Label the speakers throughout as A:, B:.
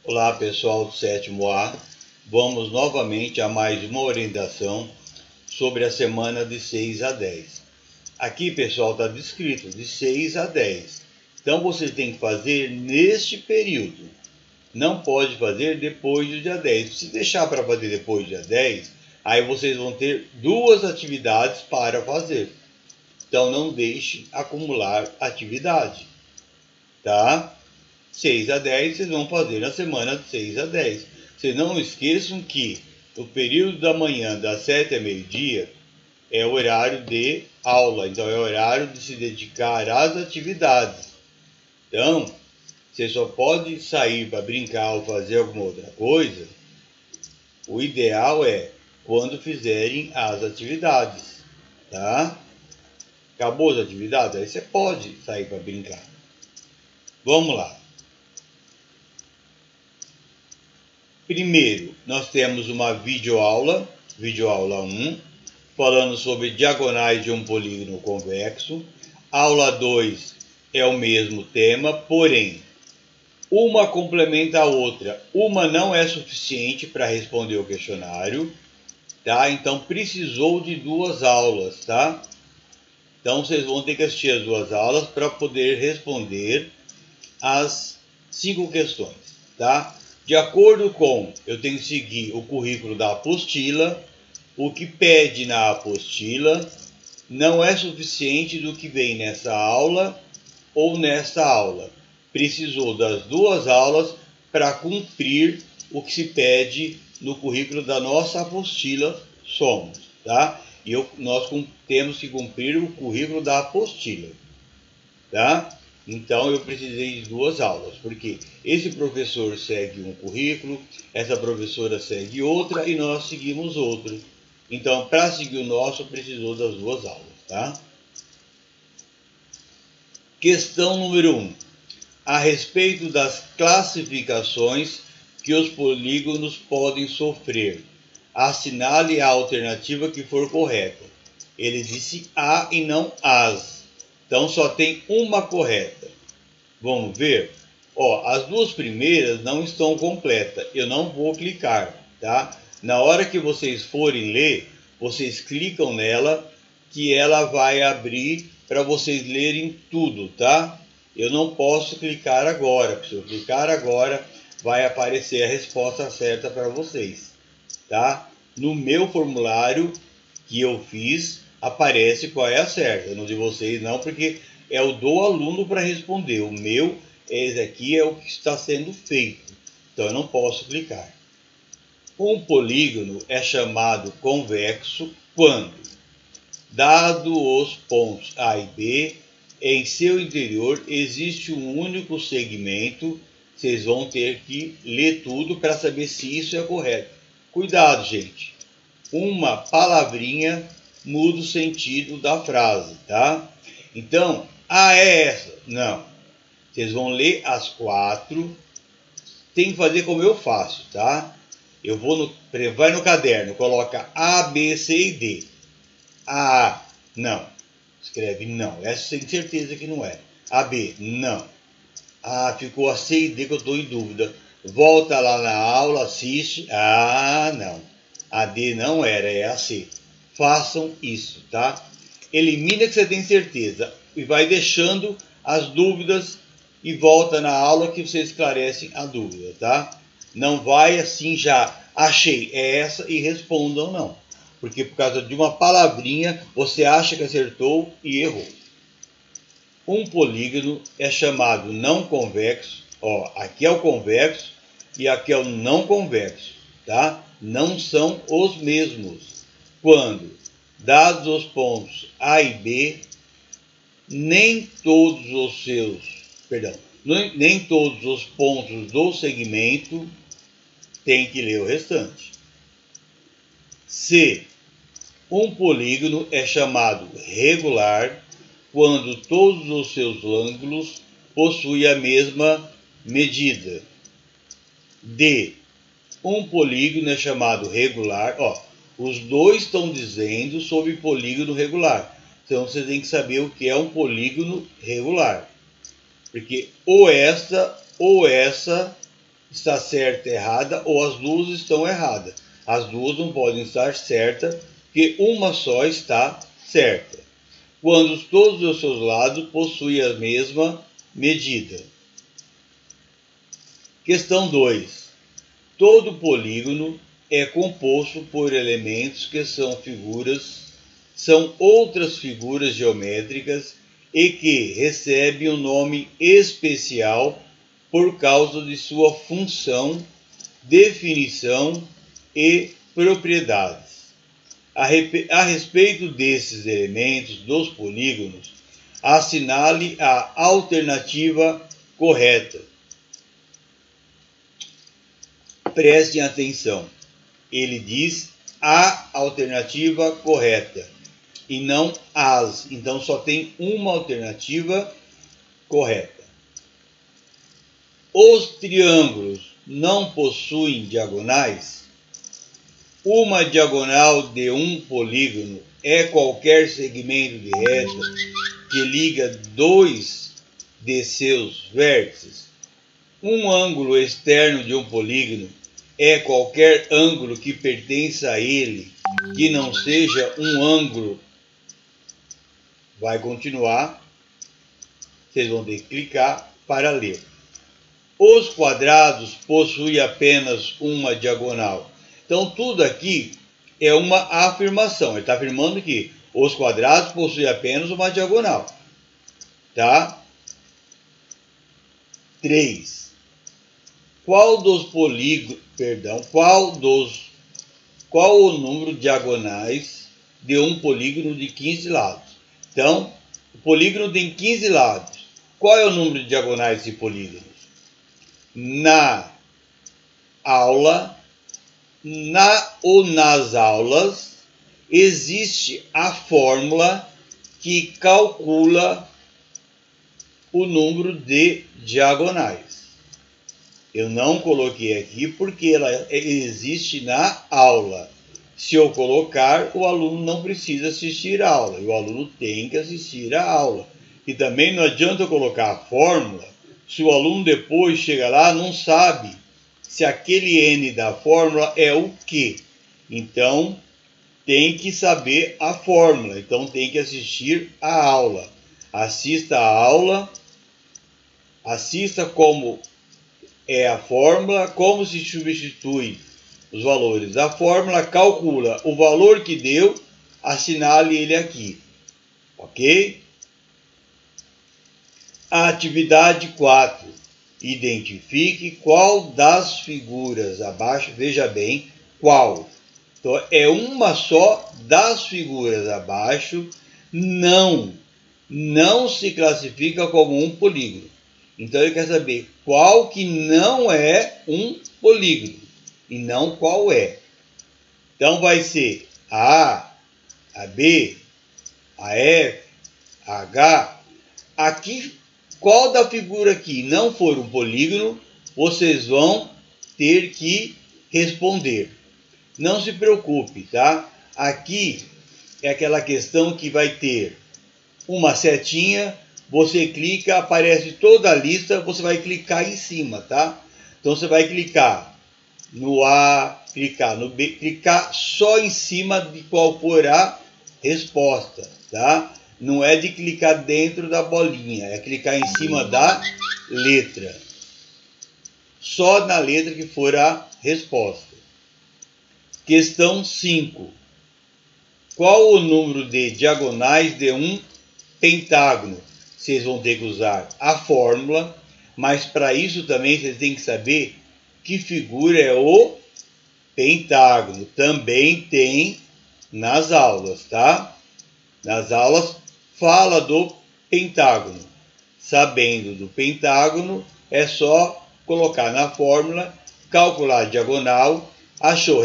A: Olá pessoal do 7º A, vamos novamente a mais uma orientação sobre a semana de 6 a 10. Aqui pessoal está descrito de 6 a 10, então você tem que fazer neste período, não pode fazer depois do dia 10. Se deixar para fazer depois do dia 10, aí vocês vão ter duas atividades para fazer, então não deixe acumular atividade, tá? 6 a 10 vocês vão fazer na semana de 6 a 10. Vocês não esqueçam que o período da manhã, das 7 a meio-dia, é o horário de aula. Então é o horário de se dedicar às atividades. Então, você só pode sair para brincar ou fazer alguma outra coisa. O ideal é quando fizerem as atividades, tá? Acabou as atividades? Aí você pode sair para brincar. Vamos lá. Primeiro, nós temos uma videoaula 1, falando sobre diagonais de um polígono convexo. Aula 2 é o mesmo tema, porém, uma complementa a outra. Uma não é suficiente para responder o questionário, tá? Então, precisou de duas aulas, tá? Então, vocês vão ter que assistir as duas aulas para poder responder as 5 questões, tá? De acordo com, eu tenho que seguir o currículo da apostila, o que pede na apostila não é suficiente do que vem nessa aula ou nesta aula. Precisou das duas aulas para cumprir o que se pede no currículo da nossa apostila Somos, tá? E nós temos que cumprir o currículo da apostila, tá? Então eu precisei de duas aulas, porque esse professor segue um currículo, essa professora segue outra e nós seguimos outro. Então, para seguir o nosso, precisou das duas aulas, tá? Questão número 1. A respeito das classificações que os polígonos podem sofrer, assinale a alternativa que for correta. Ele disse A e não as. Então só tem uma correta. Vamos ver? Ó, as duas primeiras não estão completas. Eu não vou clicar, tá? Na hora que vocês forem ler, vocês clicam nela, que ela vai abrir para vocês lerem tudo, tá? Eu não posso clicar agora. Se eu clicar agora, vai aparecer a resposta certa para vocês, tá? No meu formulário que eu fiz, aparece qual é a certa. No de vocês não, porque é o do aluno para responder. O meu, esse aqui é o que está sendo feito. Então eu não posso clicar. Um polígono é chamado convexo quando, dado os pontos A e B, em seu interior existe um único segmento. Vocês vão ter que ler tudo para saber se isso é correto. Cuidado, gente. Uma palavrinha muda o sentido da frase, tá? Então, é essa? Não. Vocês vão ler as 4. Tem que fazer como eu faço, tá? Eu vou vai no caderno, coloca A, B, C e D. Não. Escreve não. Essa tem certeza que não é. A, B, não. Ficou a C e D que eu estou em dúvida. Volta lá na aula, assiste. Não. A D não era, é a C. Façam isso, tá? Elimina que você tem certeza e vai deixando as dúvidas e volta na aula que você esclarece a dúvida, tá? Não vai assim já, achei, é essa e respondam não. Porque por causa de uma palavrinha você acha que acertou e errou. Um polígono é chamado não convexo. Ó, aqui é o convexo e aqui é o não convexo, tá? Não são os mesmos. Quando, dados os pontos A e B, nem todos os pontos do segmento tem que ler o restante. C. Um polígono é chamado regular quando todos os seus ângulos possuem a mesma medida. D. Um polígono é chamado regular. Ó, os dois estão dizendo sobre polígono regular. Então você tem que saber o que é um polígono regular. Porque ou essa está certa e errada, ou as duas estão erradas. As duas não podem estar certas, porque uma só está certa. Quando todos os seus lados possuem a mesma medida. Questão 2. Todo polígono é composto por elementos que são outras figuras geométricas e que recebem um nome especial por causa de sua função, definição e propriedades. A respeito desses elementos dos polígonos, assinale a alternativa correta. Prestem atenção. Ele diz a alternativa correta e não as. Então só tem uma alternativa correta. Os triângulos não possuem diagonais? Uma diagonal de um polígono é qualquer segmento de reta que liga dois de seus vértices. Um ângulo externo de um polígono é qualquer ângulo que pertença a ele, que não seja um ângulo. Vai continuar. Vocês vão ter que clicar para ler. Os quadrados possuem apenas uma diagonal. Então, tudo aqui é uma afirmação. Ele está afirmando que os quadrados possuem apenas uma diagonal. Tá? 3. Qual o número de diagonais de um polígono de 15 lados? Então, o polígono tem 15 lados. Qual é o número de diagonais de polígonos? Nas aulas, existe a fórmula que calcula o número de diagonais. Eu não coloquei aqui porque ela existe na aula. Se eu colocar, o aluno não precisa assistir a aula. E o aluno tem que assistir a aula. E também não adianta eu colocar a fórmula se o aluno depois chega lá não sabe se aquele n da fórmula é o quê. Então, tem que saber a fórmula. Então, tem que assistir a aula. Assista a aula. Assista como é a fórmula, como se substitui os valores da fórmula, calcula o valor que deu, assinale ele aqui. Ok? A atividade 4. Identifique qual das figuras abaixo, veja bem, qual. Então, é uma só das figuras abaixo, não se classifica como um polígono. Então, ele quer saber qual que não é um polígono e não qual é. Então, vai ser a B, a F, a H. Aqui, qual da figura aqui não for um polígono, vocês vão ter que responder. Não se preocupe, tá? Aqui é aquela questão que vai ter uma setinha, você clica, aparece toda a lista, você vai clicar em cima, tá? Então você vai clicar no A, clicar no B, clicar só em cima de qual for a resposta, tá? Não é de clicar dentro da bolinha, é clicar em cima da letra. Só na letra que for a resposta. Questão 5. Qual o número de diagonais de um pentágono? Vocês vão ter que usar a fórmula, mas para isso também vocês têm que saber que figura é o pentágono. Também tem nas aulas, tá? Nas aulas fala do pentágono. Sabendo do pentágono, é só colocar na fórmula, calcular a diagonal, achou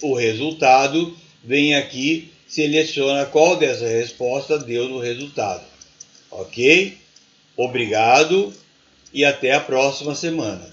A: o resultado, vem aqui, seleciona qual dessa resposta deu no resultado. Ok? Obrigado e até a próxima semana.